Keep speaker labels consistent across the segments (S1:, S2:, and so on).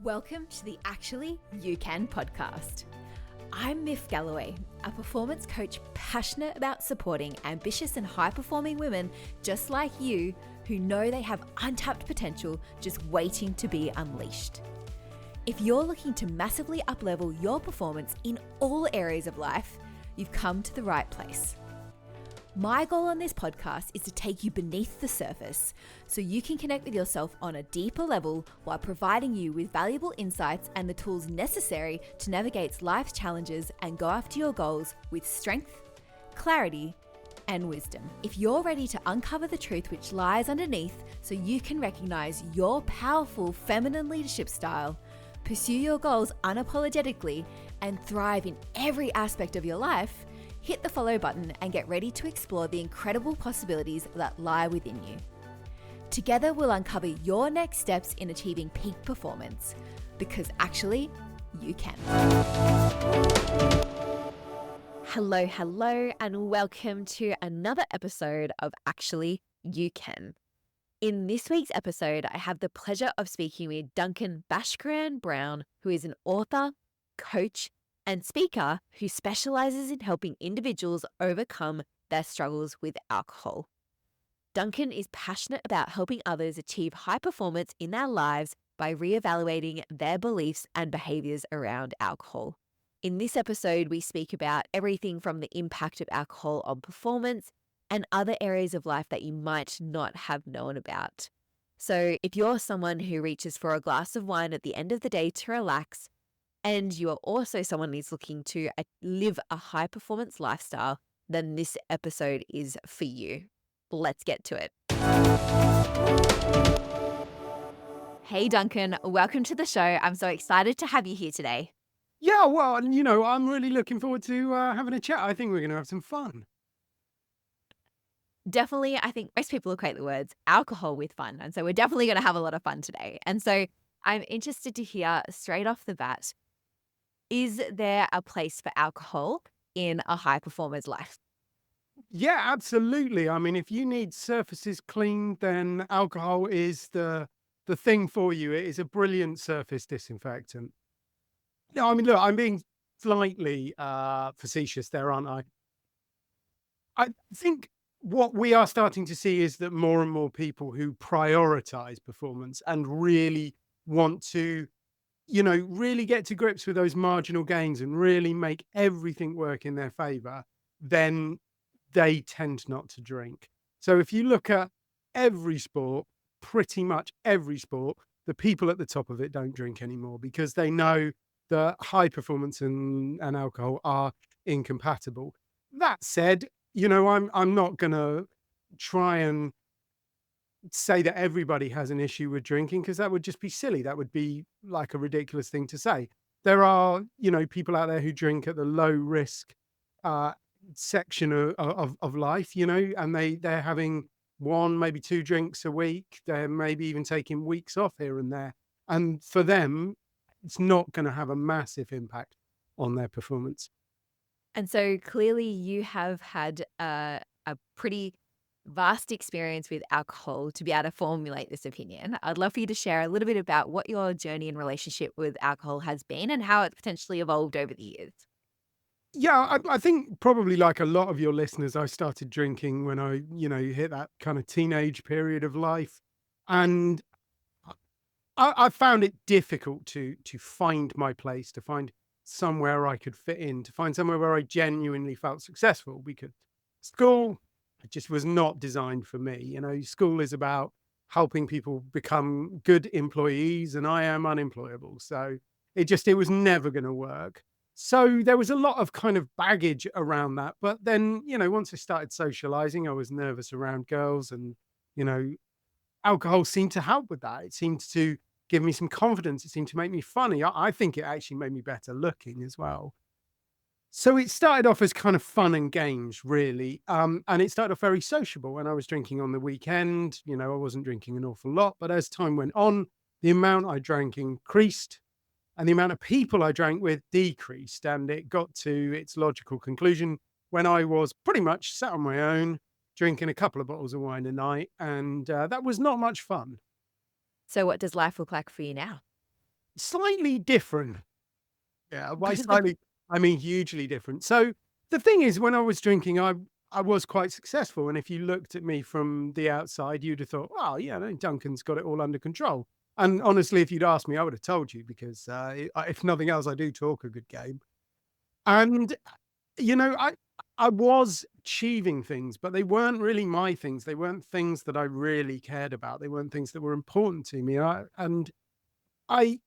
S1: Welcome to the Actually You Can podcast. I'm Miff Galloway, a performance coach passionate about supporting ambitious and high-performing women just like you who know they have untapped potential just waiting to be unleashed. If you're looking to massively up-level your performance in all areas of life, you've come to the right place. My goal on this podcast is to take you beneath the surface so you can connect with yourself on a deeper level while providing you with valuable insights and the tools necessary to navigate life's challenges and go after your goals with strength, clarity, and wisdom. If you're ready to uncover the truth which lies underneath so you can recognize your powerful feminine leadership style, pursue your goals unapologetically, and thrive in every aspect of your life, hit the follow button and get ready to explore the incredible possibilities that lie within you. Together, we'll uncover your next steps in achieving peak performance, because actually, you can. Hello, and welcome to another episode of Actually You Can. In this week's episode, I have the pleasure of speaking with Duncan Bhaskaran-Brown, who is an author, coach, and speaker who specializes in helping individuals overcome their struggles with alcohol. Duncan is passionate about helping others achieve high performance in their lives by reevaluating their beliefs and behaviors around alcohol. In this episode, we speak about everything from the impact of alcohol on performance and other areas of life that you might not have known about. So if you're someone who reaches for a glass of wine at the end of the day to relax, and you are also someone who's looking to live a high performance lifestyle, then this episode is for you. Let's get to it. Hey, Duncan, welcome to the show. I'm so excited to have you here today.
S2: Yeah, well, I'm really looking forward to having a chat. I think we're going to have some fun.
S1: Definitely, I think most people equate the words alcohol with fun. And so we're definitely going to have a lot of fun today. And so I'm interested to hear straight off the bat, is there a place for alcohol in a high performer's life?
S2: Yeah, absolutely. I mean, if you need surfaces cleaned, then alcohol is the thing for you. It is a brilliant surface disinfectant. No, I mean, look, I'm being slightly facetious there, aren't I? I think what we are starting to see is that more and more people who prioritize performance and really want to really get to grips with those marginal gains and really make everything work in their favor, then they tend not to drink. So if you look at every sport, pretty much every sport, the people at the top of it don't drink anymore because they know that high performance and alcohol are incompatible. That said, I'm not going to try and say that everybody has an issue with drinking, because that would just be silly. That would be like a ridiculous thing to say. There are, people out there who drink at the low risk section of life, and they're having one, maybe two drinks a week. They're maybe even taking weeks off here and there. And for them, it's not going to have a massive impact on their performance.
S1: And so clearly you have had a pretty vast experience with alcohol to be able to formulate this opinion. I'd love for you to share a little bit about what your journey and relationship with alcohol has been and how it's potentially evolved over the years.
S2: Yeah, I think probably like a lot of your listeners, I started drinking when I, hit that kind of teenage period of life. And I found it difficult to find my place, to find somewhere I could fit in, to find somewhere where I genuinely felt successful, because school, it just was not designed for me. School is about helping people become good employees, and I am unemployable. So it was never going to work. So there was a lot of kind of baggage around that. But then, once I started socializing, I was nervous around girls, and, alcohol seemed to help with that. It seemed to give me some confidence. It seemed to make me funny. I think it actually made me better looking as well. So it started off as kind of fun and games, really. And it started off very sociable. When I was drinking on the weekend, I wasn't drinking an awful lot. But as time went on, the amount I drank increased and the amount of people I drank with decreased. And it got to its logical conclusion when I was pretty much sat on my own, drinking a couple of bottles of wine a night. And that was not much fun.
S1: So what does life look like for you now?
S2: Slightly different. Yeah, by
S1: Good.
S2: slightly, I mean hugely different. So the thing is, when I was drinking, I was quite successful, and if you looked at me from the outside, you'd have thought, "Oh, yeah, no, Duncan's got it all under control." And honestly, if you'd asked me, I would have told you because if nothing else, I do talk a good game. And you know, I was achieving things, but they weren't really my things. They weren't things that I really cared about. They weren't things that were important to me. I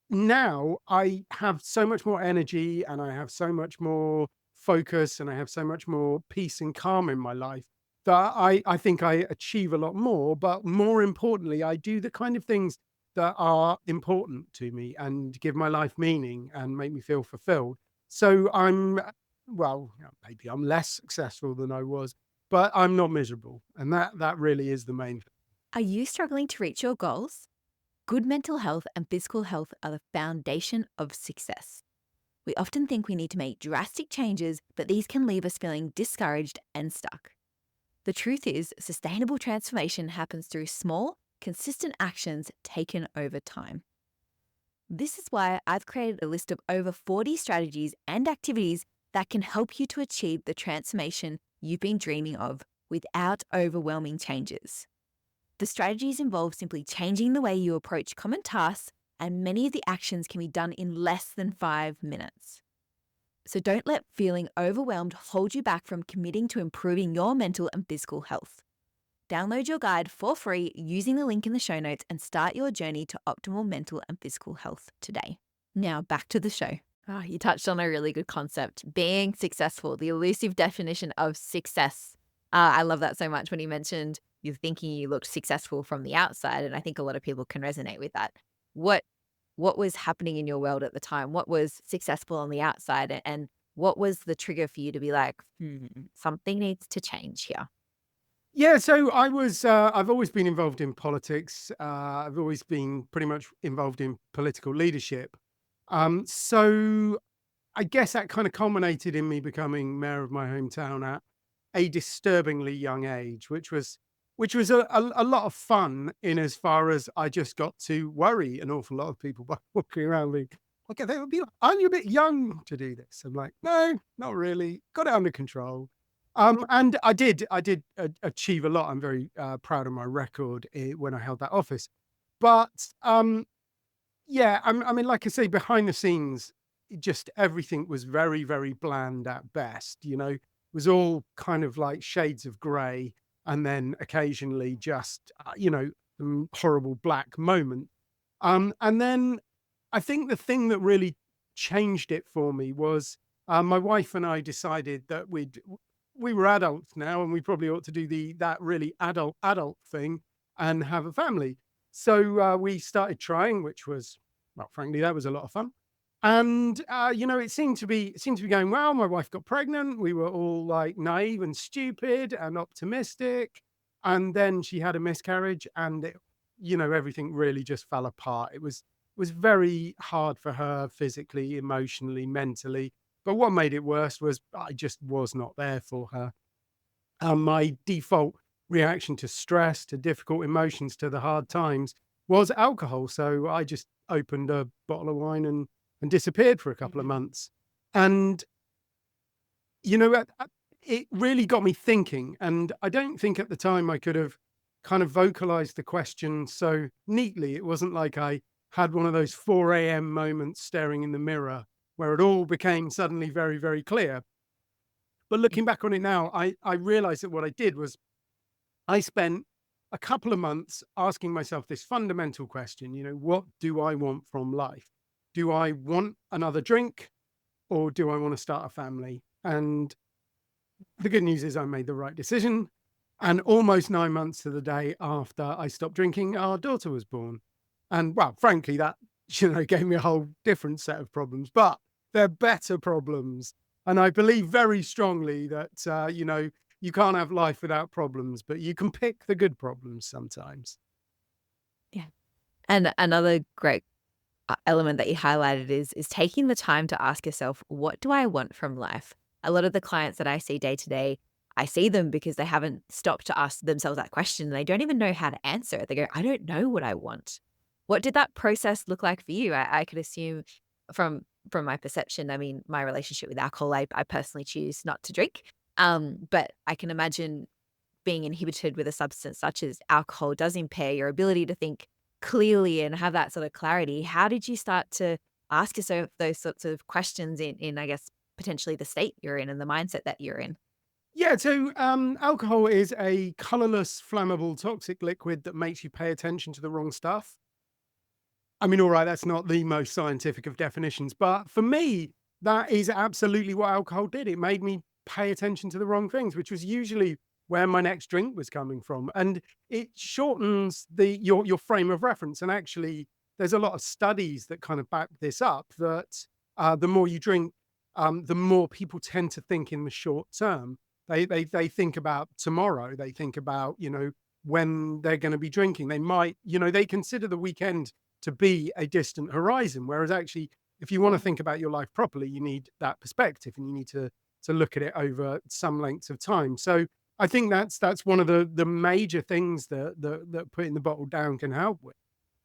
S2: now I have so much more energy and I have so much more focus and I have so much more peace and calm in my life that I think I achieve a lot more. But more importantly, I do the kind of things that are important to me and give my life meaning and make me feel fulfilled. So well, maybe I'm less successful than I was, but I'm not miserable. And that really is the main thing.
S1: Are you struggling to reach your goals? Good mental health and physical health are the foundation of success. We often think we need to make drastic changes, but these can leave us feeling discouraged and stuck. The truth is, sustainable transformation happens through small, consistent actions taken over time. This is why I've created a list of over 40 strategies and activities that can help you to achieve the transformation you've been dreaming of without overwhelming changes. The strategies involve simply changing the way you approach common tasks, and many of the actions can be done in less than 5 minutes. So don't let feeling overwhelmed hold you back from committing to improving your mental and physical health. Download your guide for free using the link in the show notes and start your journey to optimal mental and physical health today. Now back to the show. You touched on a really good concept, being successful, the elusive definition of success. I love that so much when you mentioned you're thinking you looked successful from the outside, and I think a lot of people can resonate with that. What was happening in your world at the time? What was successful on the outside, and what was the trigger for you to be like, something needs to change here?
S2: Yeah, so I've always been involved in politics. I've always been pretty much involved in political leadership. So I guess that kind of culminated in me becoming mayor of my hometown at a disturbingly young age, which was a lot of fun in as far as I just got to worry an awful lot of people by walking around me. Okay, they would be like, "Aren't you a bit young to do this?" I'm like, "No, not really. Got it under control." And I did achieve a lot. I'm very proud of my record when I held that office. But yeah, I mean, like I say, behind the scenes, just everything was very, very bland at best. It was all kind of like shades of grey, and then occasionally just some horrible black moment. And then I think the thing that really changed it for me was my wife and I decided that we were adults now, and we probably ought to do that really adult thing and have a family. So we started trying, which was, well, frankly, that was a lot of fun. And it seemed to be going well. My wife got pregnant. We were all like naive and stupid and optimistic. And then she had a miscarriage, and everything really just fell apart. It was very hard for her physically, emotionally, mentally. But what made it worse was I just was not there for her. My default reaction to stress, to difficult emotions, to the hard times was alcohol. So I just opened a bottle of wine and disappeared for a couple of
S1: Mhm.
S2: months. And, you know, it really got me thinking. And I don't think at the time I could have kind of vocalized the question so neatly. It wasn't like I had one of those 4 a.m. moments staring in the mirror where it all became suddenly very, very clear. But looking back on it now, I realized that what I did was I spent a couple of months asking myself this fundamental question, what do I want from life? Do I want another drink, or do I want to start a family? And the good news is I made the right decision. And almost 9 months to the day after I stopped drinking, our daughter was born. And well, frankly, that gave me a whole different set of problems, but they're better problems. And I believe very strongly that you can't have life without problems, but you can pick the good problems sometimes.
S1: Yeah. And another great element that you highlighted is taking the time to ask yourself, what do I want from life? A lot of the clients that I see day to day, I see them because they haven't stopped to ask themselves that question. They don't even know how to answer it. They go, I don't know what I want. What did that process look like for you? I could assume from my perception, I mean, my relationship with alcohol, I personally choose not to drink. But I can imagine being inhibited with a substance such as alcohol does impair your ability to think clearly and have that sort of clarity. How did you start to ask yourself those sorts of questions in I guess, potentially the state you're in and the mindset that you're in?
S2: Yeah, so alcohol is a colorless, flammable, toxic liquid that makes you pay attention to the wrong stuff. I mean, all right, that's not the most scientific of definitions, but for me, that is absolutely what alcohol did. It made me pay attention to the wrong things, which was usually where my next drink was coming from. And it shortens your frame of reference. And actually, there's a lot of studies that kind of back this up, that the more you drink, the more people tend to think in the short term. They think about tomorrow. They think about, when they're going to be drinking. They might, they consider the weekend to be a distant horizon. Whereas actually, if you want to think about your life properly, you need that perspective, and you need to look at it over some lengths of time. So I think that's one of the major things that putting the bottle down can help with.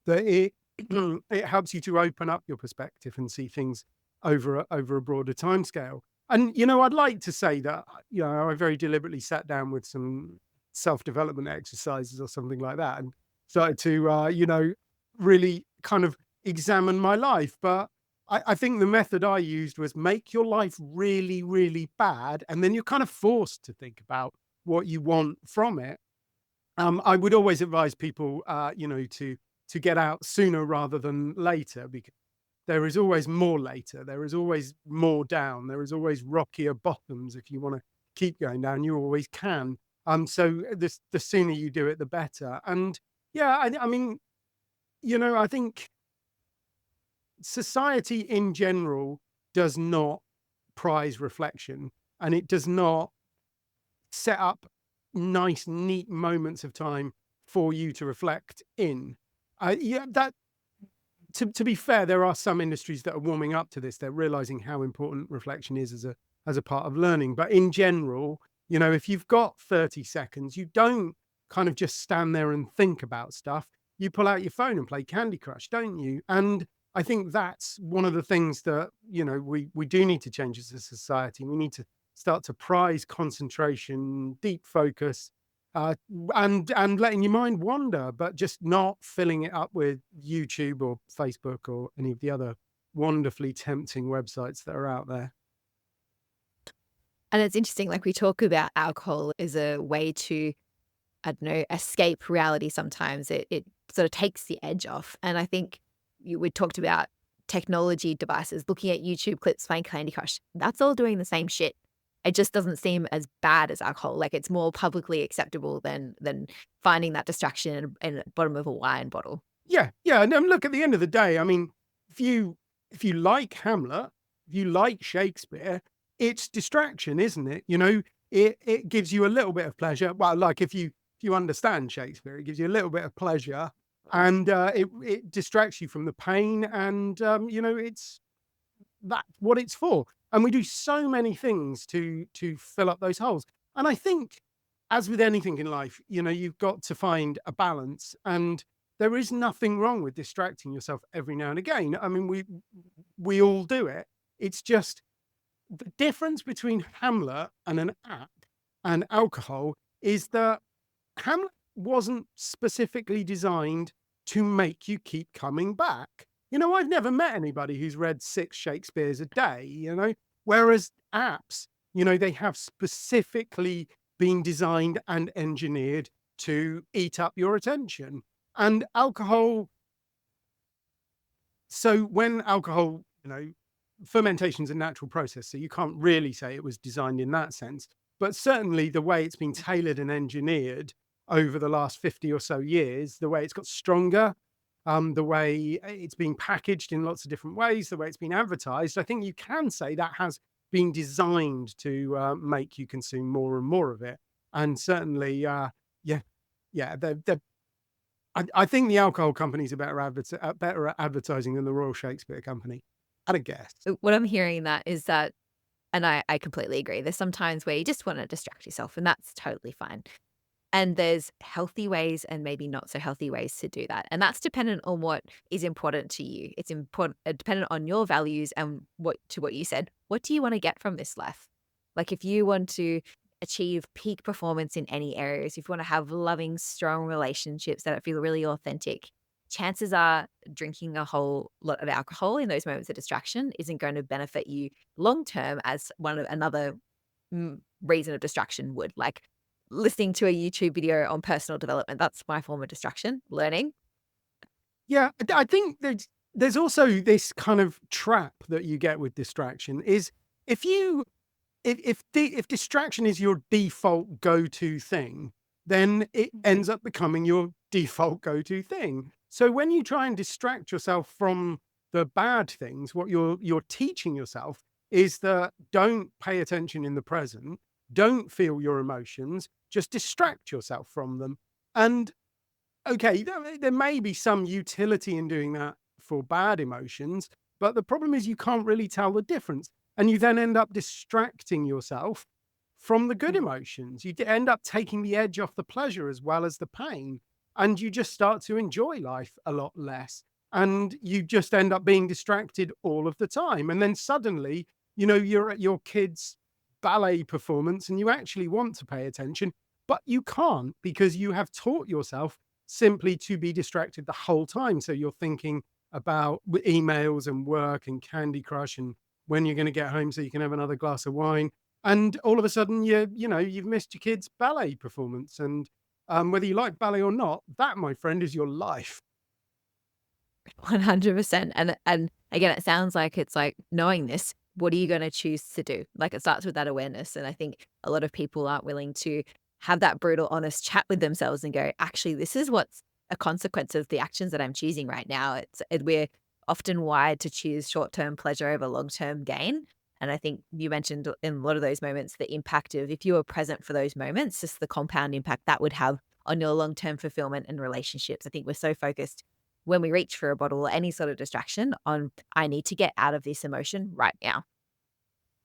S2: That it helps you to open up your perspective and see things over a broader time scale. And I'd like to say that I very deliberately sat down with some self-development exercises or something like that, and started to really kind of examine my life. But I think the method I used was make your life really, really bad, and then you're kind of forced to think about what you want from it. I would always advise people, to get out sooner rather than later, because there is always more later. There is always more down. There is always rockier bottoms. If you want to keep going down, you always can. So the sooner you do it, the better. And yeah, I mean, I think society in general does not prize reflection, and it does not set up nice, neat moments of time for you to reflect in. Yeah, that to be fair, there are some industries that are warming up to this. They're realizing how important reflection is as a part of learning. But in general, if you've got 30 seconds, you don't kind of just stand there and think about stuff. You pull out your phone and play Candy Crush, don't you? And I think that's one of the things that, we do need to change as a society. We need to start to prize concentration, deep focus, and letting your mind wander, but just not filling it up with YouTube or Facebook or any of the other wonderfully tempting websites that are out there.
S1: And it's interesting, like we talk about alcohol as a way to, I don't know, escape reality sometimes. It sort of takes the edge off. And I think we talked about technology devices, looking at YouTube clips, playing Candy Crush. That's all doing the same shit. It just doesn't seem as bad as alcohol. Like it's more publicly acceptable than finding that distraction in the bottom of a wine bottle.
S2: Yeah, yeah. And look, at the end of the day, I mean, if you like Hamlet, if you like Shakespeare, it's distraction, isn't it? It gives you a little bit of pleasure. Well, like if you understand Shakespeare, it gives you a little bit of pleasure, and it distracts you from the pain, and it's that's what it's for. And we do so many things to fill up those holes. And I think, as with anything in life, you've got to find a balance, and there is nothing wrong with distracting yourself every now and again. I mean, we all do it. It's just the difference between Hamlet and an app and alcohol is that Hamlet wasn't specifically designed to make you keep coming back. I've never met anybody who's read 6 Shakespeares a day, whereas apps, they have specifically been designed and engineered to eat up your attention. And alcohol, so when alcohol, fermentation is a natural process, so you can't really say it was designed in that sense. But certainly the way it's been tailored and engineered over the last 50 or so years, the way it's got stronger, the way it's being packaged in lots of different ways, the way it's been advertised, I think you can say that has been designed to make you consume more and more of it. And certainly, I think the alcohol companies are better at advertising than the Royal Shakespeare Company, I'd have guessed.
S1: What I'm hearing that is that, and I completely agree. There's some times where you just want to distract yourself, and that's totally fine. And there's healthy ways and maybe not so healthy ways to do that. And that's dependent on what is important to you. It's important dependent on your values and what you said. What do you want to get from this life? Like if you want to achieve peak performance in any areas, if you want to have loving, strong relationships that feel really authentic, chances are drinking a whole lot of alcohol in those moments of distraction isn't going to benefit you long term as another reason of distraction would. Like listening to a YouTube video on personal development, that's my form of distraction, learning.
S2: Yeah, I think there's also this kind of trap that you get with distraction is if you if distraction is your default go-to thing, then it ends up becoming your default go-to thing. So when you try and distract yourself from the bad things, what you're teaching yourself is that don't pay attention in the present, don't feel your emotions, just distract yourself from them. And okay, there may be some utility in doing that for bad emotions, but the problem is you can't really tell the difference. And you then end up distracting yourself from the good emotions. You end up taking the edge off the pleasure as well as the pain. And you just start to enjoy life a lot less. And you just end up being distracted all of the time. And then suddenly, you're at your kid's ballet performance and you actually want to pay attention, but you can't because you have taught yourself simply to be distracted the whole time. So you're thinking about emails and work and Candy Crush and when you're going to get home so you can have another glass of wine. And all of a sudden, you've missed your kid's ballet performance. And whether you like ballet or not, that, my friend, is your life.
S1: 100%. And again, it sounds like it's like knowing this, what are you going to choose to do? Like it starts with that awareness. And I think a lot of people aren't willing to have that brutal, honest chat with themselves and go, actually, this is what's a consequence of the actions that I'm choosing right now. We're often wired to choose short-term pleasure over long-term gain. And I think you mentioned in a lot of those moments, the impact of if you were present for those moments, just the compound impact that would have on your long-term fulfillment and relationships. I think we're so focused when we reach for a bottle or any sort of distraction on, I need to get out of this emotion right now.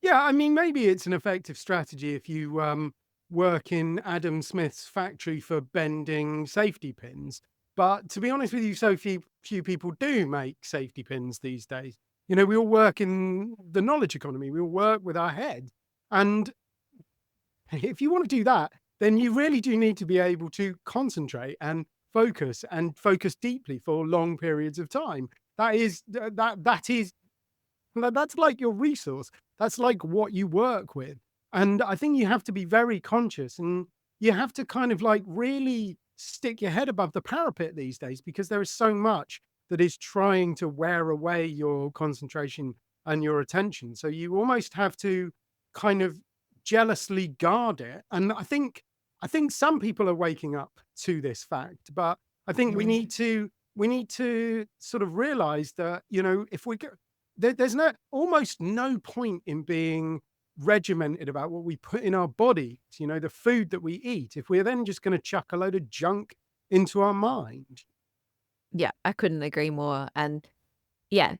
S2: Yeah, I mean, maybe it's an effective strategy if you work in Adam Smith's factory for bending safety pins. But to be honest with you, so few people do make safety pins these days. We all work in the knowledge economy. We all work with our head. And if you want to do that, then you really do need to be able to concentrate and focus deeply for long periods of time. That's like your resource. That's like what you work with. And I think you have to be very conscious and you have to kind of like really stick your head above the parapet these days because there is so much that is trying to wear away your concentration and your attention. So you almost have to kind of jealously guard it. And I think some people are waking up to this fact, but I think we need to sort of realize that, if we go, there's almost no point in being regimented about what we put in our body, the food that we eat, if we're then just going to chuck a load of junk into our mind.
S1: Yeah, I couldn't agree more. And yeah,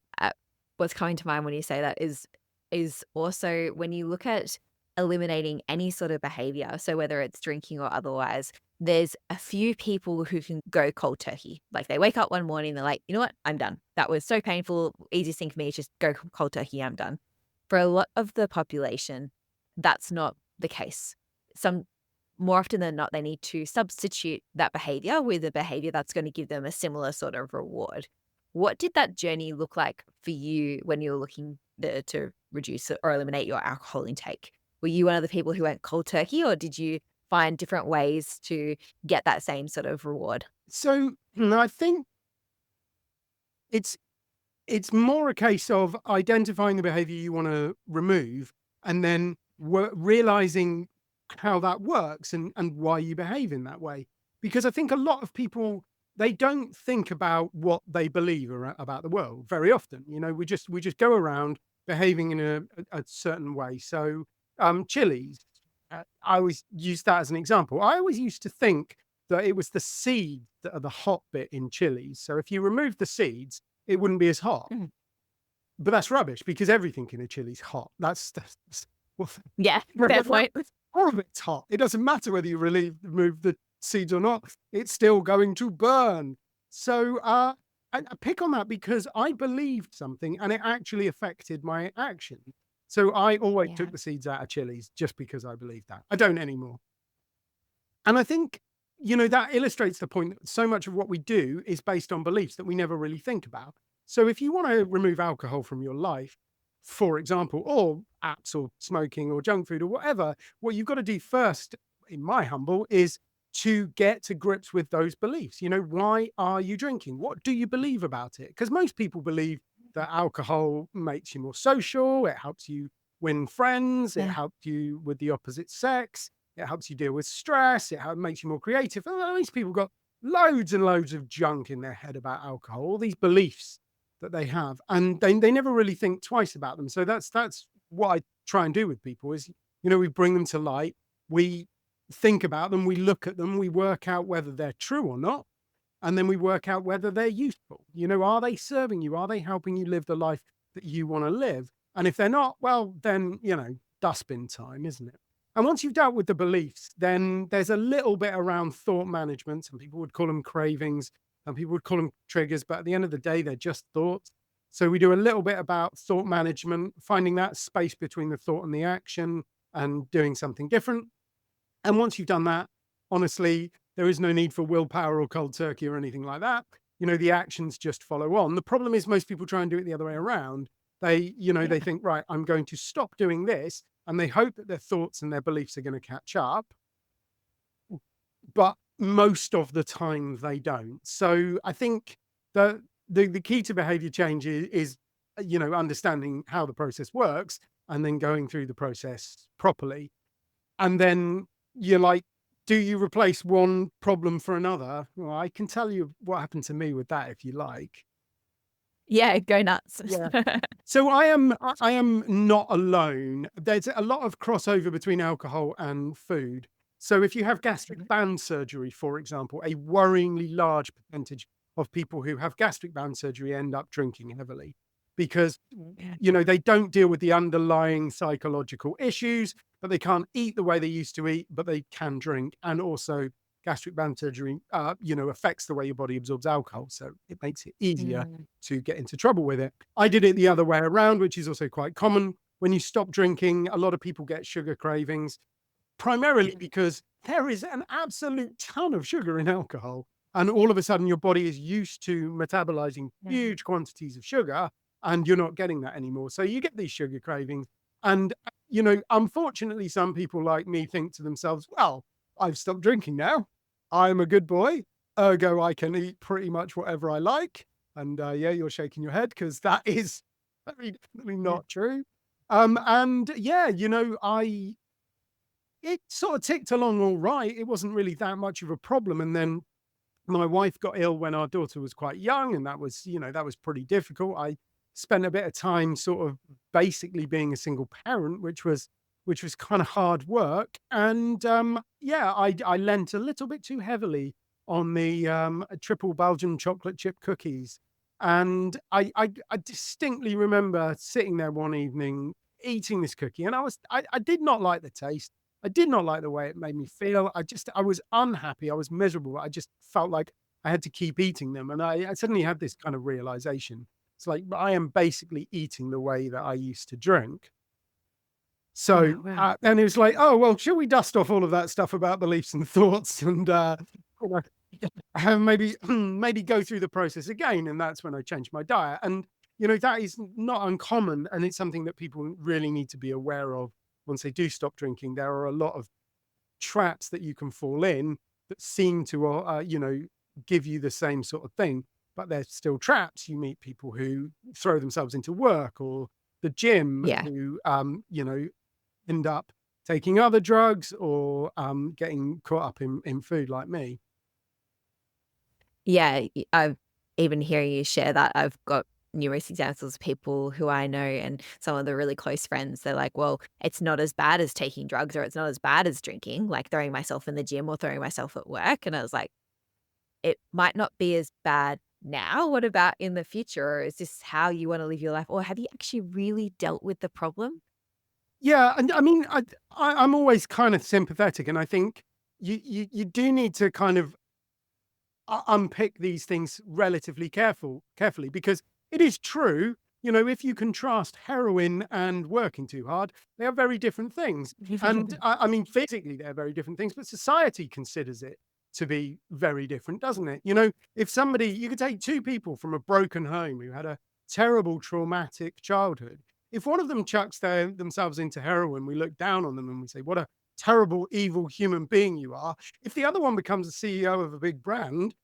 S1: what's coming to mind when you say that is also when you look at eliminating any sort of behavior, so whether it's drinking or otherwise, there's a few people who can go cold turkey. Like they wake up one morning, they're like, you know what, I'm done. That was so painful. Easiest thing for me is just go cold turkey, I'm done. For a lot of the population, that's not the case. More often than not, they need to substitute that behavior with a behavior that's going to give them a similar sort of reward. What did that journey look like for you when you were looking to reduce or eliminate your alcohol intake? Were you one of the people who went cold turkey, or did you find different ways to get that same sort of reward?
S2: So I think it's more a case of identifying the behavior you want to remove and then realizing how that works and why you behave in that way. Because I think a lot of people, they don't think about what they believe about the world very often. We just go around behaving in a certain way. So chilies, I always use that as an example. I always used to think that it was the seeds that are the hot bit in chilies. So if you remove the seeds, it wouldn't be as hot. But that's rubbish because everything in a chili's hot. That's
S1: yeah, fair point.
S2: All of it's hot. It doesn't matter whether you remove seeds or not, it's still going to burn. So I pick on that because I believed something and it actually affected my action. So I always
S1: Yeah.
S2: took the seeds out of chilies just because I believed that. I don't anymore. And I think, that illustrates the point that so much of what we do is based on beliefs that we never really think about. So if you want to remove alcohol from your life, for example, or apps or smoking or junk food or whatever, what you've got to do first, in my humble, is to get to grips with those beliefs. Why are you drinking? What do you believe about it? Because most people believe that alcohol makes you more social, it helps you win friends, it
S1: Yeah.
S2: helps you with the opposite sex, it helps you deal with stress, it makes you more creative. And these people got loads and loads of junk in their head about alcohol, all these beliefs that they have, and they never really think twice about them. So that's what I try and do with people is, we bring them to light, we think about them, we look at them, we work out whether they're true or not, and then we work out whether they're useful. Are they serving you? Are they helping you live the life that you want to live? And if they're not, well, then, dustbin time, isn't it? And once you've dealt with the beliefs, then there's a little bit around thought management. Some people would call them cravings, some people would call them triggers, but at the end of the day, they're just thoughts. So we do a little bit about thought management, finding that space between the thought and the action and doing something different. And once you've done that, honestly, there is no need for willpower or cold turkey or anything like that. The actions just follow on. The problem is most people try and do it the other way around. They think, right, I'm going to stop doing this. And they hope that their thoughts and their beliefs are going to catch up. But most of the time they don't. So I think the key to behavior change is understanding how the process works and then going through the process properly. And then you're like, do you replace one problem for another? Well, I can tell you what happened to me with that if you like.
S1: Yeah, go nuts.
S2: Yeah. So I am not alone. There's a lot of crossover between alcohol and food. So if you have gastric band surgery, for example, a worryingly large percentage of people who have gastric band surgery end up drinking heavily because, they don't deal with the underlying psychological issues, but they can't eat the way they used to eat, but they can drink. And also gastric band surgery, affects the way your body absorbs alcohol. So it makes it easier to get into trouble with it. I did it the other way around, which is also quite common. When you stop drinking, a lot of people get sugar cravings, primarily because there is an absolute ton of sugar in alcohol. And all of a sudden your body is used to metabolizing huge quantities of sugar and you're not getting that anymore. So you get these sugar cravings. And, unfortunately, some people like me think to themselves, well, I've stopped drinking now. I'm a good boy. Ergo, I can eat pretty much whatever I like. And yeah, you're shaking your head because that is very definitely not true. And yeah, it sort of ticked along all right. It wasn't really that much of a problem. And then my wife got ill when our daughter was quite young, and that was pretty difficult. I spent a bit of time sort of basically being a single parent, which was kind of hard work. And yeah, I lent a little bit too heavily on the triple Belgian chocolate chip cookies. And I distinctly remember sitting there one evening eating this cookie, and I did not like the taste. I did not like the way it made me feel. I was unhappy. I was miserable. I just felt like I had to keep eating them. And I suddenly had this kind of realization. It's like, I am basically eating the way that I used to drink. So, and it was like, oh, well, should we dust off all of that stuff about beliefs and thoughts and maybe go through the process again? And that's when I changed my diet. And, that is not uncommon. And it's something that people really need to be aware of once they do stop drinking. There are a lot of traps that you can fall in that seem to, give you the same sort of thing, but they're still traps. You meet people who throw themselves into work or the gym who, end up taking other drugs or getting caught up in food like me.
S1: Yeah, I've even hearing you share that, I've got numerous examples of people who I know and some of the really close friends. They're like, well, it's not as bad as taking drugs or it's not as bad as drinking, like throwing myself in the gym or throwing myself at work. And I was like, it might not be as bad now. What about in the future? Or is this how you want to live your life? Or have you actually really dealt with the problem?
S2: Yeah, and I mean, I'm always kind of sympathetic, and I think you do need to kind of unpick these things relatively carefully, because it is true, if you contrast heroin and working too hard, they are very different things. And I mean, physically, they're very different things, but society considers it to be very different, doesn't it? If you could take two people from a broken home who had a terrible traumatic childhood. If one of them chucks themselves into heroin, we look down on them and we say, what a terrible, evil human being you are. If the other one becomes a CEO of a big brand,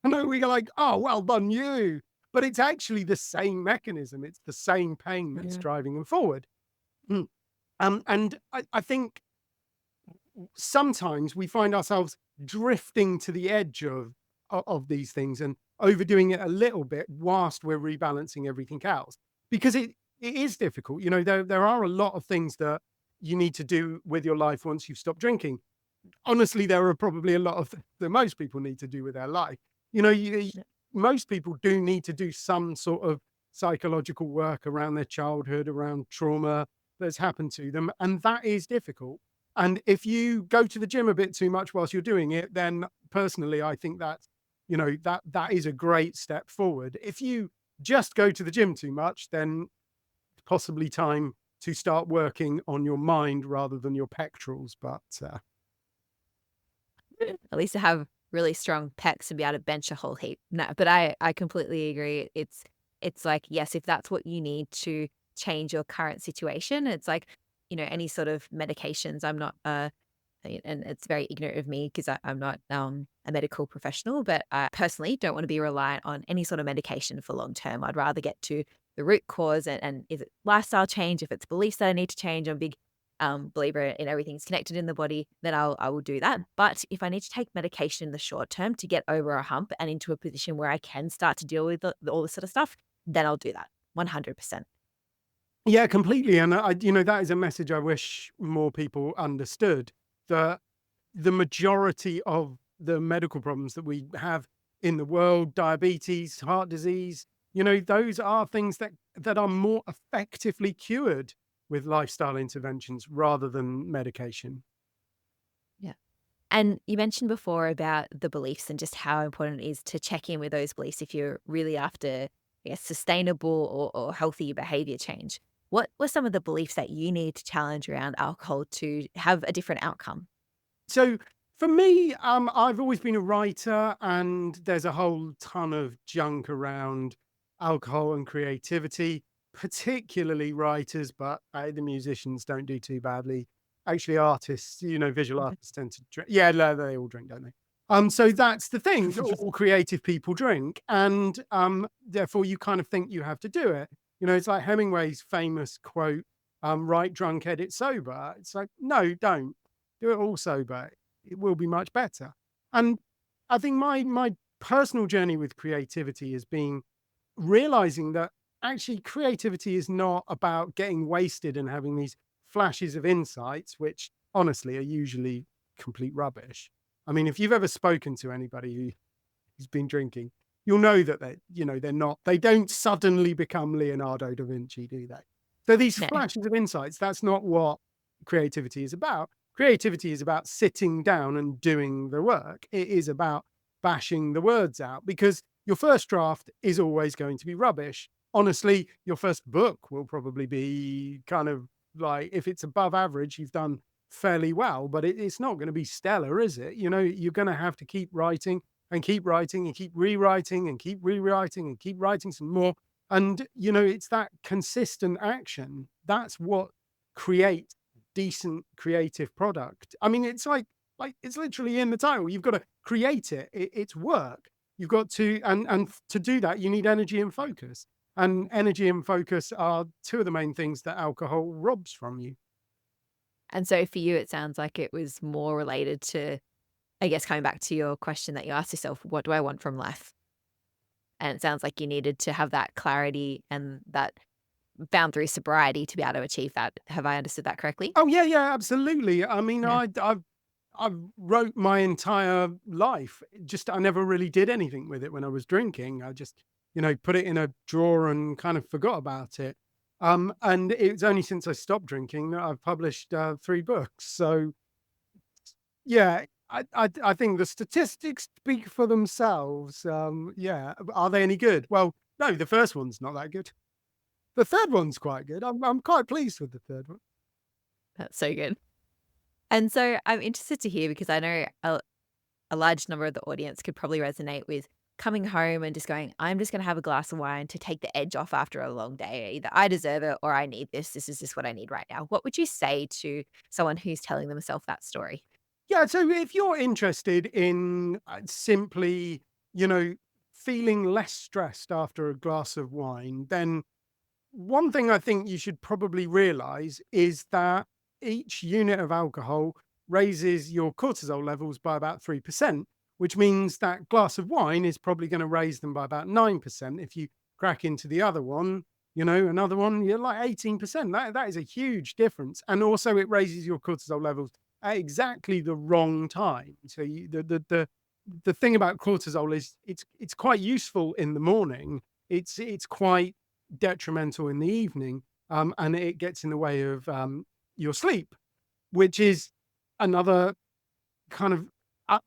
S2: I know we go like, oh, well done you. But it's actually the same mechanism. It's the same pain that's driving them forward. Mm. And I think sometimes we find ourselves drifting to the edge of these things and overdoing it a little bit whilst we're rebalancing everything else, because it is difficult. There are a lot of things that you need to do with your life once you've stopped drinking. Honestly, there are probably a lot of that most people need to do with their life. Most people do need to do some sort of psychological work around their childhood, around trauma that's happened to them, and that is difficult. And if you go to the gym a bit too much whilst you're doing it, then personally, I think that is a great step forward. If you just go to the gym too much, then possibly time to start working on your mind rather than your pectorals. But
S1: At least to have really strong pecs and be able to bench a whole heap. No, but I completely agree. It's like, yes, if that's what you need to change your current situation, it's like, any sort of medications. I'm not and it's very ignorant of me because I'm not a medical professional, but I personally don't want to be reliant on any sort of medication for long term. I'd rather get to the root cause, and is it lifestyle change? If it's beliefs that I need to change, I'm a big believer in everything's connected in the body, then I will do that. But if I need to take medication in the short term to get over a hump and into a position where I can start to deal with all this sort of stuff, then I'll do that 100%.
S2: yeah, completely. And that is a message I wish more people understood, that the majority of the medical problems that we have in the world, diabetes, heart disease, those are things that are more effectively cured with lifestyle interventions rather than medication.
S1: Yeah. And you mentioned before about the beliefs and just how important it is to check in with those beliefs if you're really after, I guess, sustainable or healthy behavior change. What were some of the beliefs that you need to challenge around alcohol to have a different outcome?
S2: So for me, I've always been a writer, and there's a whole ton of junk around alcohol and creativity, particularly writers, but the musicians don't do too badly. Actually, artists, visual artists tend to drink. Yeah, no, they all drink, don't they? So that's the thing. All creative people drink, and therefore you kind of think you have to do it. It's like Hemingway's famous quote, "Write drunk, edit sober." It's like, no, don't do it all sober. It will be much better. And I think my personal journey with creativity has been realizing that actually creativity is not about getting wasted and having these flashes of insights, which honestly are usually complete rubbish. I mean, if you've ever spoken to anybody who's been drinking, you'll know that they don't suddenly become Leonardo da Vinci, do they? So these
S1: No.
S2: flashes of insights, that's not what creativity is about. Creativity is about sitting down and doing the work. It is about bashing the words out, because your first draft is always going to be rubbish. Honestly, your first book will probably be kind of like, if it's above average, you've done fairly well, but it's not going to be stellar, is it? You're going to have to keep writing and keep writing and keep rewriting and keep rewriting and keep writing some more. And, it's that consistent action. That's what creates decent creative product. I mean, it's like it's literally in the title. You've got to create it. It's work. You've got to, and to do that, you need energy and focus. And energy and focus are two of the main things that alcohol robs from you.
S1: And so for you, it sounds like it was more related to, I guess, coming back to your question that you asked yourself, what do I want from life? And it sounds like you needed to have that clarity and that found through sobriety to be able to achieve that. Have I understood that correctly?
S2: Oh yeah, absolutely. I mean,
S1: Yeah.
S2: I wrote my entire life. Just I never really did anything with it when I was drinking. I just put it in a drawer and kind of forgot about it. And it's only since I stopped drinking that I've published 3 books. So yeah, I think the statistics speak for themselves. Yeah. Are they any good? Well, no, the first one's not that good. The third one's quite good. I'm quite pleased with the third one.
S1: That's so good. And so I'm interested to hear because I know a large number of the audience could probably resonate with coming home and just going, I'm just going to have a glass of wine to take the edge off after a long day. Either I deserve it or I need this. This is just what I need right now. What would you say to someone who's telling themselves that story?
S2: Yeah. So if you're interested in simply, you know, feeling less stressed after a glass of wine, then one thing I think you should probably realize is that each unit of alcohol raises your cortisol levels by about 3%, which means that glass of wine is probably going to raise them by about 9%. If you crack into the other one, another one, you're like 18%. That is a huge difference. And also it raises your cortisol levels at exactly the wrong time. So the thing about cortisol is it's quite useful in the morning. It's quite detrimental in the evening, and it gets in the way of your sleep, which is another kind of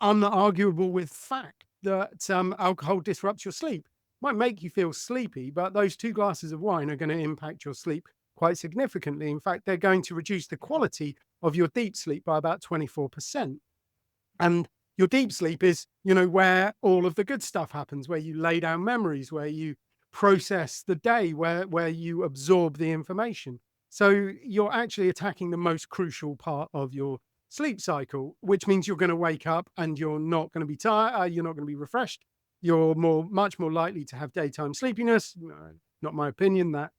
S2: unarguable with fact that alcohol disrupts your sleep. Might make you feel sleepy, but those 2 glasses of wine are going to impact your sleep quite significantly. In fact, they're going to reduce the quality of your deep sleep by about 24%. And your deep sleep is, where all of the good stuff happens, where you lay down memories, where you process the day, where you absorb the information. So you're actually attacking the most crucial part of your sleep cycle, which means you're going to wake up and you're not going to be tired. You're not going to be refreshed. You're much more likely to have daytime sleepiness. Not my opinion. That,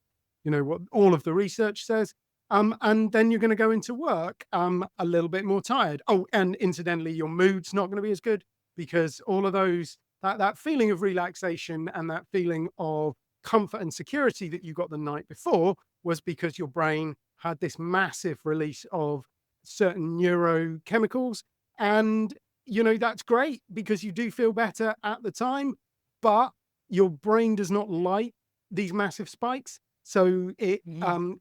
S2: what all of the research says. And then you're going to go into work a little bit more tired. Oh, and incidentally, your mood's not going to be as good because all of those, that feeling of relaxation and that feeling of comfort and security that you got the night before was because your brain had this massive release of certain neurochemicals. And, that's great because you do feel better at the time, but your brain does not like these massive spikes. So it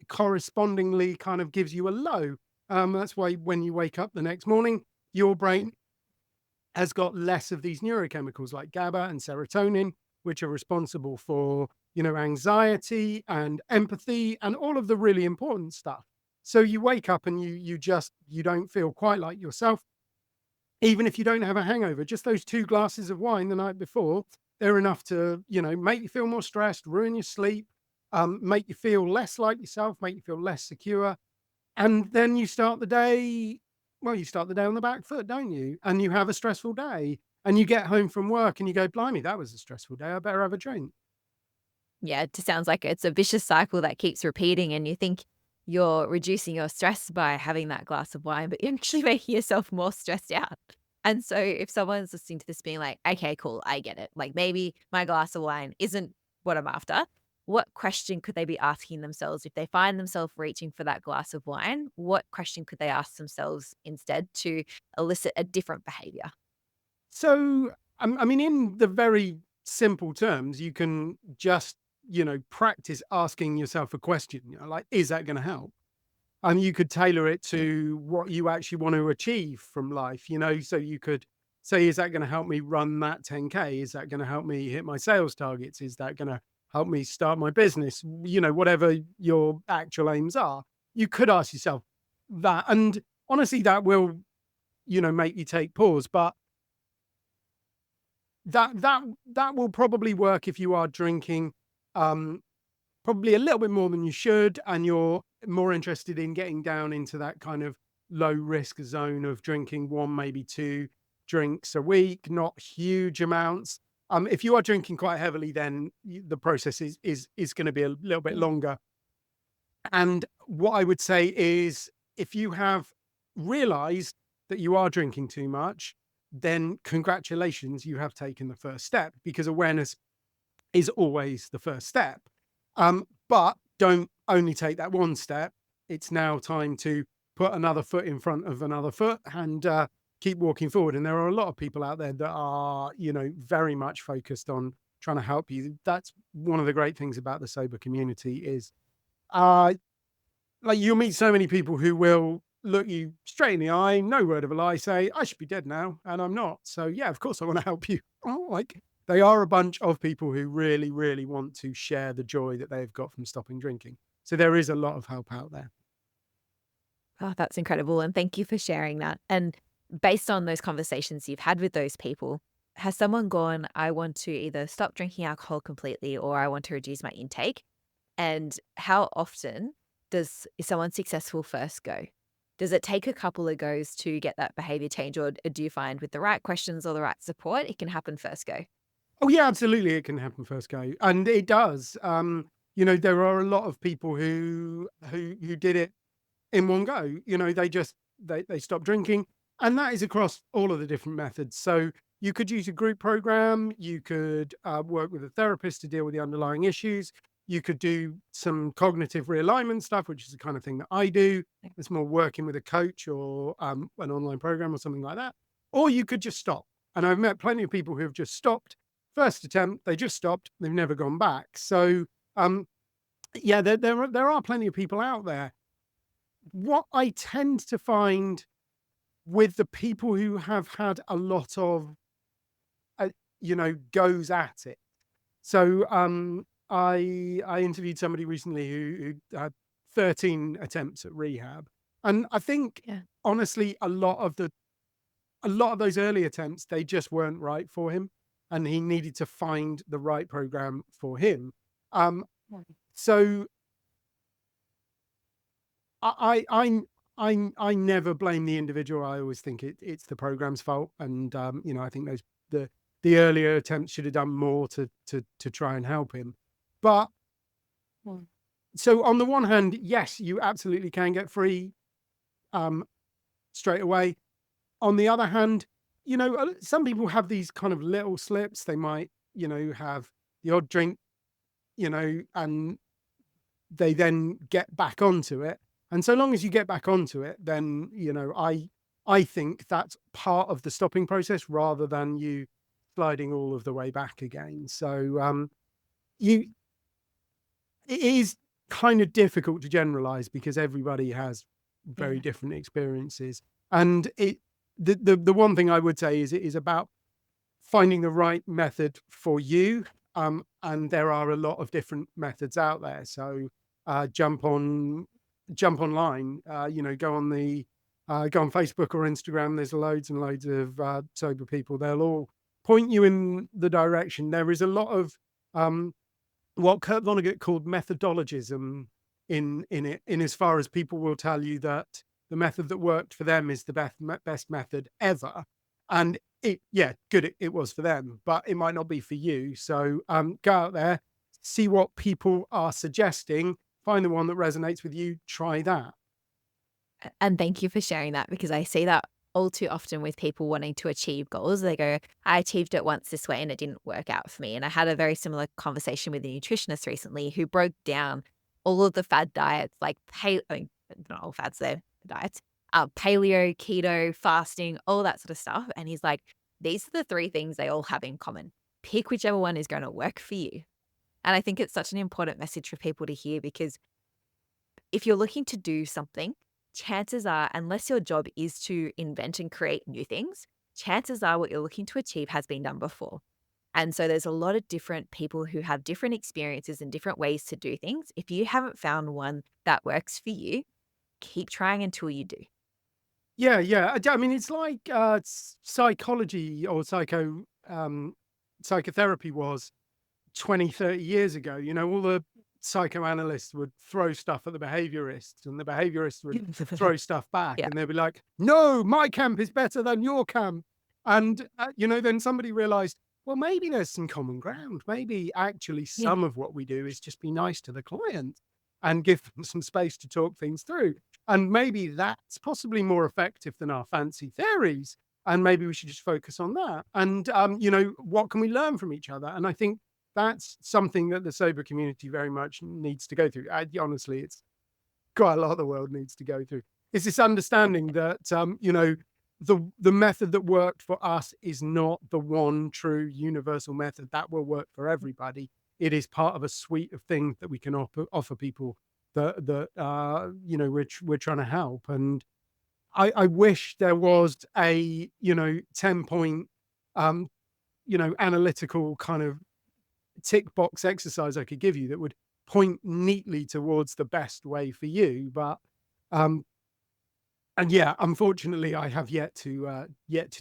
S2: correspondingly kind of gives you a low. That's why when you wake up the next morning, your brain has got less of these neurochemicals like GABA and serotonin, which are responsible for, anxiety and empathy and all of the really important stuff. So you wake up and you don't feel quite like yourself. Even if you don't have a hangover, just those 2 glasses of wine the night before, they're enough to, make you feel more stressed, ruin your sleep, make you feel less like yourself, make you feel less secure. And then you start the day on the back foot, don't you? And you have a stressful day and you get home from work and you go, blimey, that was a stressful day. I better have a drink.
S1: Yeah, it just sounds like it's a vicious cycle that keeps repeating and you think you're reducing your stress by having that glass of wine, but you're actually making yourself more stressed out. And so if someone's listening to this being like, okay, cool, I get it. Like maybe my glass of wine isn't what I'm after. What question could they be asking themselves if they find themselves reaching for that glass of wine? What question could they ask themselves instead to elicit a different behavior?
S2: So, I mean, in the very simple terms, you can just, practice asking yourself a question, like, is that going to help? And you could tailor it to what you actually want to achieve from life, so you could say, is that going to help me run that 10K? Is that going to help me hit my sales targets? Is that going to help me start my business? Whatever your actual aims are, you could ask yourself that. And honestly, that will, make you take pause. But that will probably work if you are drinking probably a little bit more than you should, and you're more interested in getting down into that kind of low risk zone of drinking 1, maybe 2 drinks a week, not huge amounts. If you are drinking quite heavily, then the process is going to be a little bit longer. And what I would say is, if you have realized that you are drinking too much, then congratulations, you have taken the first step, because awareness is always the first step. But don't only take that one step. It's now time to put another foot in front of another foot and keep walking forward. And there are a lot of people out there that are, very much focused on trying to help you. That's one of the great things about the sober community is, like, you'll meet so many people who will look you straight in the eye, no word of a lie, say, I should be dead now, and I'm not. So yeah, of course I want to help you. Like, they are a bunch of people who really, really want to share the joy that they've got from stopping drinking. So there is a lot of help out there.
S1: Oh, that's incredible. And thank you for sharing that. And based on those conversations you've had with those people, has someone gone, I want to either stop drinking alcohol completely or I want to reduce my intake? And how often is someone successful first go? Does it take a couple of goes to get that behavior change, or do you find with the right questions or the right support, it can happen first go?
S2: Oh yeah, absolutely, it can happen first go, and it does. There are a lot of people who did it in one go. They just they stop drinking, and that is across all of the different methods. So you could use a group program, you could work with a therapist to deal with the underlying issues, you could do some cognitive realignment stuff, which is the kind of thing that I do. It's more working with a coach or an online program or something like that. Or you could just stop. And I've met plenty of people who have just stopped. First attempt, they just stopped, they've never gone back. So yeah, there are plenty of people out there. What I tend to find with the people who have had a lot of, goes at it. So I interviewed somebody recently who had 13 attempts at rehab, and I think
S1: Yeah.
S2: honestly, a lot of those early attempts, they just weren't right for him, and he needed to find the right program for him. Um, so I never blame the individual. I always think it's the program's fault, and I think the earlier attempts should have done more to try and help him. But so on the one hand, yes, you absolutely can get free straight away. On the other hand, some people have these kind of little slips. They might, have the odd drink, and they then get back onto it. And so long as you get back onto it, then, I think that's part of the stopping process rather than you sliding all of the way back again. So it is kind of difficult to generalize because everybody has very different experiences. And the one thing I would say is it is about finding the right method for you. And there are a lot of different methods out there. So jump online, go on Facebook or Instagram. There's loads and loads of sober people. They'll all point you in the direction. There is a lot of what Kurt Vonnegut called methodologism in as far as people will tell you that the method that worked for them is the best method ever. And it was for them, but it might not be for you. So go out there, see what people are suggesting, find the one that resonates with you, try that.
S1: And thank you for sharing that, because I see that all too often with people wanting to achieve goals. They go, I achieved it once this way and it didn't work out for me. And I had a very similar conversation with a nutritionist recently who broke down all of the fad diets, like not all fads, they're diets, paleo, keto, fasting, all that sort of stuff. And he's like, these are the three things they all have in common. Pick whichever one is going to work for you. And I think it's such an important message for people to hear, because if you're looking to do something, chances are, unless your job is to invent and create new things, chances are what you're looking to achieve has been done before. And so there's a lot of different people who have different experiences and different ways to do things. If you haven't found one that works for you, keep trying until you do.
S2: Yeah. I mean, it's like psychology or psychotherapy was 20, 30 years ago. All the psychoanalysts would throw stuff at the behaviorists, and the behaviorists would throw stuff back.
S1: Yeah.
S2: And they'd be like, no, my camp is better than your camp. And, then somebody realized, well, maybe there's some common ground. Maybe actually some of what we do is just be nice to the client and give them some space to talk things through. And maybe that's possibly more effective than our fancy theories. And maybe we should just focus on that. And, what can we learn from each other? And I think that's something that the sober community very much needs to go through. Honestly, it's quite a lot of the world needs to go through. It's this understanding that, the method that worked for us is not the one true universal method that will work for everybody. It is part of a suite of things that we can offer people that we're trying to help. And I wish there was a, 10-point, analytical kind of tick box exercise I could give you that would point neatly towards the best way for you. But, um, and yeah, unfortunately, I have yet to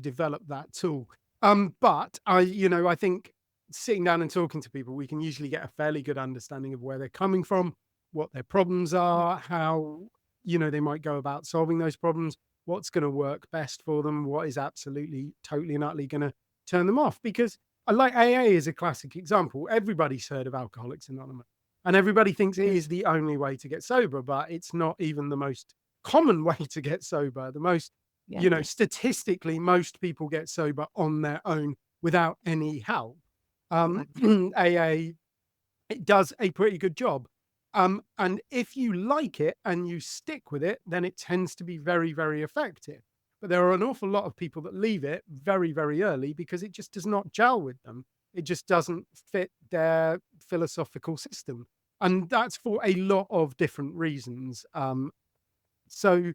S2: develop that tool. But I think sitting down and talking to people, we can usually get a fairly good understanding of where they're coming from, what their problems are, how they might go about solving those problems, what's going to work best for them, what is absolutely, totally, and utterly going to turn them off. Because I like AA is a classic example. Everybody's heard of Alcoholics Anonymous, and everybody thinks it is the only way to get sober, but it's not even the most common way to get sober. The most,
S1: Yeah.
S2: statistically, most people get sober on their own without any help. AA, it does a pretty good job. And if you like it and you stick with it, then it tends to be very, very effective. But there are an awful lot of people that leave it very, very early because it just does not gel with them. It just doesn't fit their philosophical system. And that's for a lot of different reasons. So,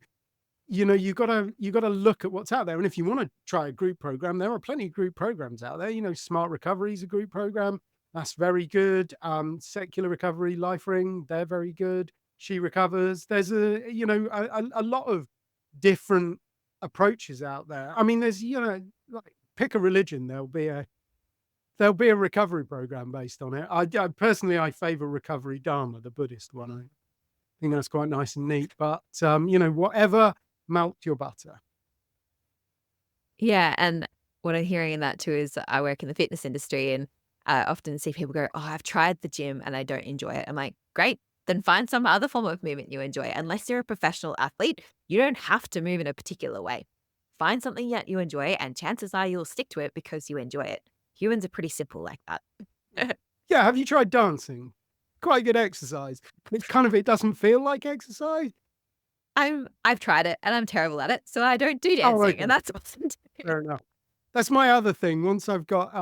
S2: you gotta look at what's out there. And if you want to try a group program, there are plenty of group programs out there. Smart Recovery is a group program. That's very good. Secular Recovery, Life Ring, they're very good. She Recovers. There's a lot of different approaches out there. I mean, there's, like, pick a religion, there'll be a recovery program based on it. I personally, I favor Recovery Dharma, the Buddhist one. I think that's quite nice and neat. But whatever, melt your butter.
S1: Yeah, and what I'm hearing in that too is I work in the fitness industry, and I often see people go, "Oh, I've tried the gym and I don't enjoy it." I'm like, "Great, then find some other form of movement you enjoy." Unless you're a professional athlete, you don't have to move in a particular way. Find something that you enjoy, and chances are you'll stick to it because you enjoy it. Humans are pretty simple like that.
S2: Yeah, have you tried dancing? Quite good exercise. It doesn't feel like exercise.
S1: I've tried it and I'm terrible at it, so I don't do
S2: Oh,
S1: dancing,
S2: okay.
S1: and that's awesome too.
S2: Fair enough. That's my other thing. Once I've got,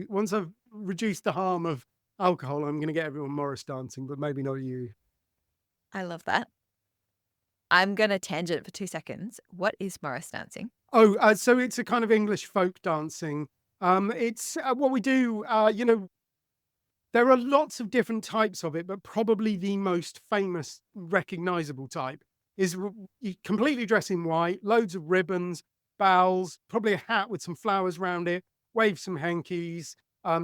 S2: once I've reduced the harm of alcohol, I'm going to get everyone Morris dancing, but maybe not you.
S1: I love that. I'm gonna tangent for 2 seconds. What is Morris dancing?
S2: Oh, so it's a kind of English folk dancing. It's what we do. There are lots of different types of it, but probably the most famous, recognizable type is you completely dress in white, loads of ribbons, bells, probably a hat with some flowers around it, wave some hankies,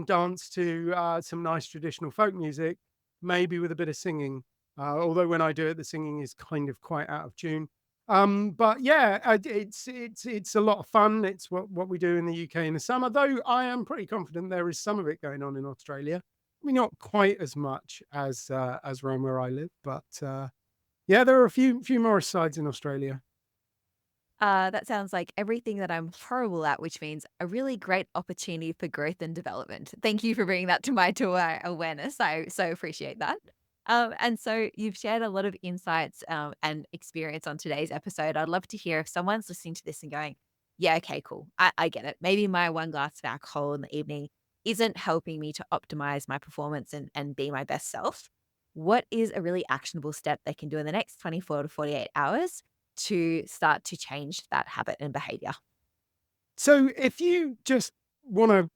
S2: dance to some nice traditional folk music, maybe with a bit of singing. Although when I do it, the singing is kind of quite out of tune. But yeah, it's a lot of fun. It's what we do in the UK in the summer, though I am pretty confident there is some of it going on in Australia. I mean, not quite as much as around where I live, but yeah, there are a few Morris sides in Australia.
S1: That sounds like everything that I'm horrible at, which means a really great opportunity for growth and development. Thank you for bringing that to my awareness. I so appreciate that. And so you've shared a lot of insights and experience on today's episode. I'd love to hear if someone's listening to this and going, yeah, okay, cool. I get it. Maybe my one glass of alcohol in the evening isn't helping me to optimize my performance and be my best self. What is a really actionable step they can do in the next 24 to 48 hours to start to change that habit and behavior?
S2: So if you just want to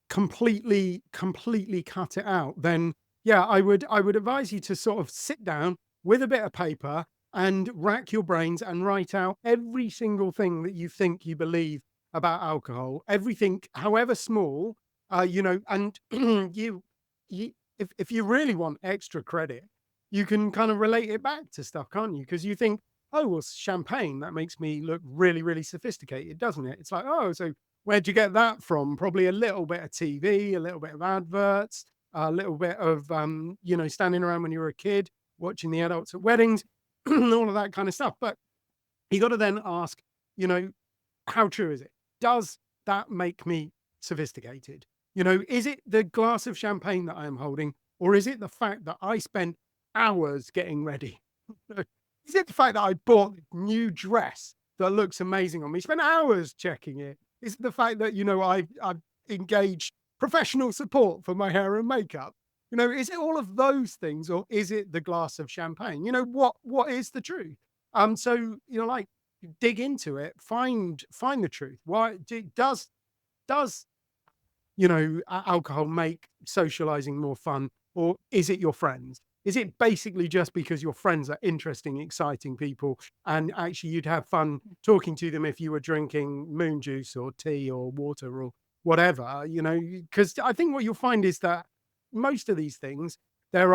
S2: completely cut it out, then yeah, I would advise you to sort of sit down with a bit of paper and rack your brains and write out every single thing that you think you believe about alcohol, everything, however small, and you if you really want extra credit, you can kind of relate it back to stuff, can't you? Because you think, oh, well, champagne, that makes me look really, really sophisticated, doesn't it? It's like, oh, so where'd you get that from? Probably a little bit of TV, a little bit of adverts, a little bit of, standing around when you were a kid, watching the adults at weddings, all of that kind of stuff. But you got to then ask, how true is it? Does that make me sophisticated? Is it the glass of champagne that I am holding, or is it the fact that I spent hours getting ready? Is it the fact that I bought a new dress that looks amazing on me? Spent hours checking it. Is it the fact that, I've engaged professional support for my hair and makeup? Is it all of those things, or is it the glass of champagne? What is the truth? So, like dig into it, find the truth. Why does alcohol make socializing more fun, or is it your friends? Is it basically just because your friends are interesting, exciting people, and actually you'd have fun talking to them if you were drinking moon juice or tea or water or whatever, because I think what you'll find is that most of these things, there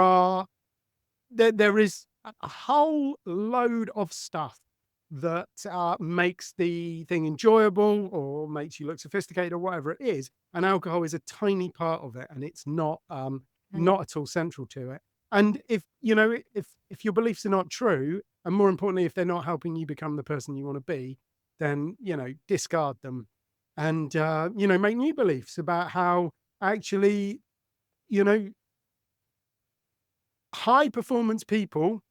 S2: is a whole load of stuff that makes the thing enjoyable or makes you look sophisticated or whatever it is. And alcohol is a tiny part of it, and it's not at all central to it. And if your beliefs are not true, and more importantly, if they're not helping you become the person you want to be, then discard them, and make new beliefs about how actually high performance people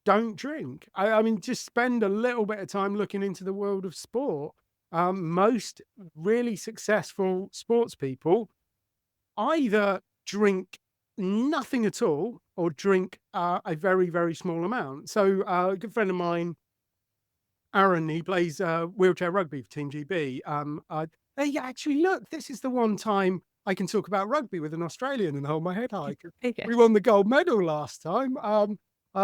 S2: don't drink. I mean, just spend a little bit of time looking into the world of sport. Most really successful sports people either drink nothing at all or drink a very, very small amount. So a good friend of mine, Aaron, he plays wheelchair rugby for Team GB. Hey, actually, look, this is the one time I can talk about rugby with an Australian and hold my head high. We won the gold medal last time.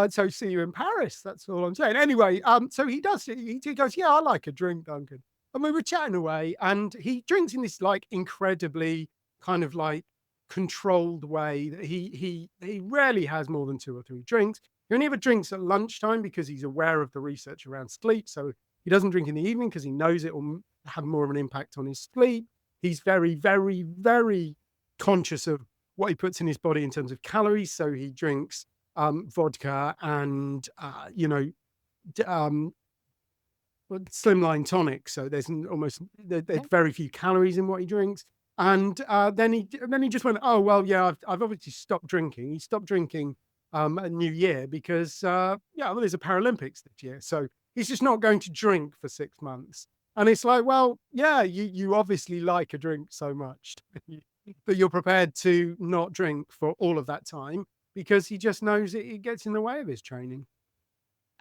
S2: So see you in Paris. That's all I'm saying. Anyway, so he does. He goes, yeah, I like a drink, Duncan. And we were chatting away, and he drinks in this like incredibly kind of like controlled way. That he rarely has more than 2 or 3 drinks. He only ever drinks at lunchtime because he's aware of the research around sleep. So he doesn't drink in the evening because he knows it will have more of an impact on his sleep. He's very, very, very conscious of what he puts in his body in terms of calories. So he drinks vodka and slimline tonic. So there's very few calories in what he drinks. And then he just went, oh well, yeah, I've obviously stopped drinking. He stopped drinking at New Year because there's a Paralympics this year, so he's just not going to drink for 6 months. And it's like, well, yeah, you obviously like a drink so much that you're prepared to not drink for all of that time because he just knows it gets in the way of his training.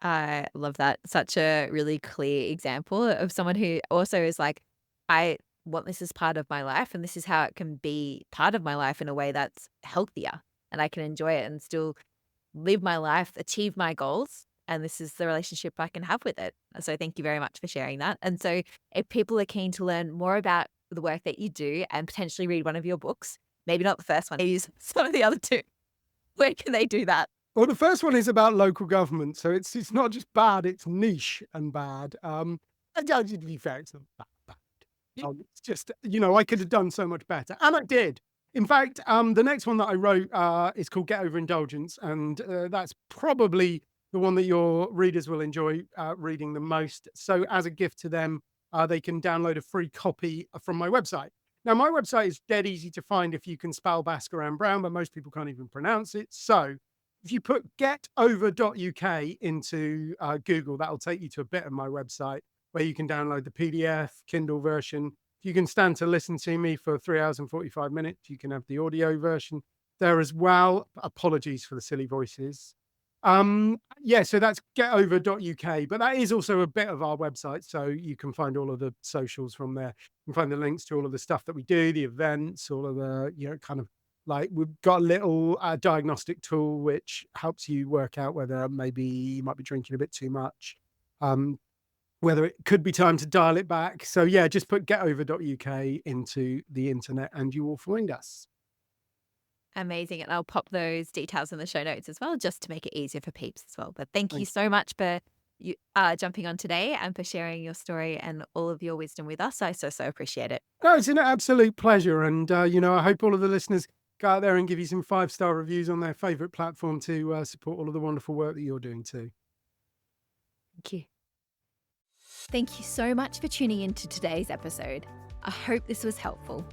S1: I love that. Such a really clear example of someone who also is like, I want this as part of my life, and this is how it can be part of my life in a way that's healthier, and I can enjoy it and still live my life, achieve my goals. And this is the relationship I can have with it. So thank you very much for sharing that. And so if people are keen to learn more about the work that you do and potentially read one of your books, maybe not the first one, maybe some of the other 2, where can they do that?
S2: Well, the first one is about local government. So it's not just bad, it's niche and bad. And to be fair, it's not bad. It's just, I could have done so much better. And I did. In fact, the next one that I wrote is called Get Over Indulgence. And that's probably the one that your readers will enjoy reading the most. So as a gift to them, they can download a free copy from my website. Now, my website is dead easy to find if you can spell Bhaskaran-Brown, but most people can't even pronounce it. So if you put getover.uk into Google, that'll take you to a bit of my website where you can download the PDF, Kindle version. If you can stand to listen to me for 3 hours and 45 minutes, you can have the audio version there as well. Apologies for the silly voices. So that's getover.uk, but that is also a bit of our website. So you can find all of the socials from there. You can find the links to all of the stuff that we do, the events, all of the, kind of like we've got a little diagnostic tool, which helps you work out whether maybe you might be drinking a bit too much, whether it could be time to dial it back. So yeah, just put getover.uk into the internet and you will find us.
S1: Amazing. And I'll pop those details in the show notes as well, just to make it easier for peeps as well. But thank you so much for you jumping on today and for sharing your story and all of your wisdom with us. I so appreciate it.
S2: No, it's an absolute pleasure. And, I hope all of the listeners go out there and give you some 5-star reviews on their favorite platform to support all of the wonderful work that you're doing too.
S1: Thank you. Thank you so much for tuning into today's episode. I hope this was helpful.